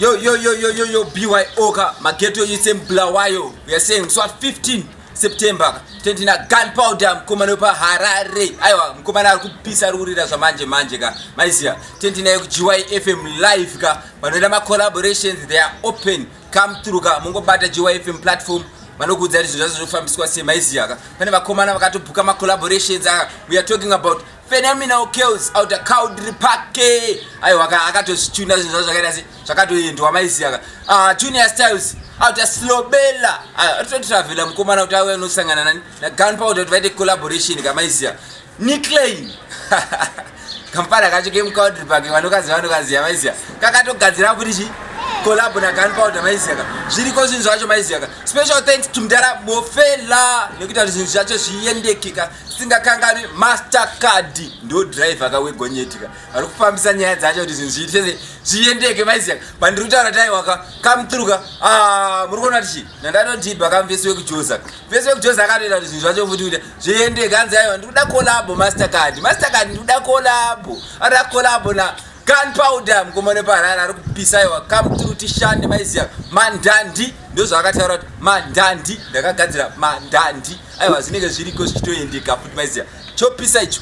Yo, BYO, my ghetto is in Bulawayo. We are saying so 15 September. 20 na Gunpowder, mkumana upa Harare. Aywa, mkumana kupisa rurira za manje ka. Maisia, 20 na GYFM live ka. Manuela ma collaborations, they are open. Come through ka. Mungo bata GYFM platform. Manogu zari zuzazo fambiskwa se maisia ka. Pane makomana wakatu buka ma collaborations. We are talking about phenomenal kills out the Cowdry Parke. Aywa, akato tuna zuzazo kazi. Chakato yendo wa maisia ka. Junior Styles. Out a slow bella. Travel mkomana utawe no sangana nani na Gunpowder tuvide collaboration kama hisia Nicklaine kampara kacho game Cowdry Parke vanokazi ya maisia kakatogadzira kuti collab na Gunpowder maisia ka zviri kozvinhu zvacho maisia ka special thanks to Mdara Mofela nekuti zvinhu zvacho zviyendekika singakangani Mastercard ndo driver kawegonyetika ari kufambisa nyaya dzacho kuti zvinhu zviite zviyendeke maisia bandiri kutaura tai waka come through ka muri kuona tichi ndandanoti bakamvesiwe kujoza akatoita kuti zvinhu zvacho futi kuti zviyendeke hanzi aiwa ndikuda collab Mastercard ndikuda collab na Gunpowder mkomane parara ari kupisa iwa come through tishande maisia mandandi ndozo akataura kuti mandandi ndakagadzira mandandi aiwa zvinenge zviriko zvichitoendeka futi maisia chopisa icho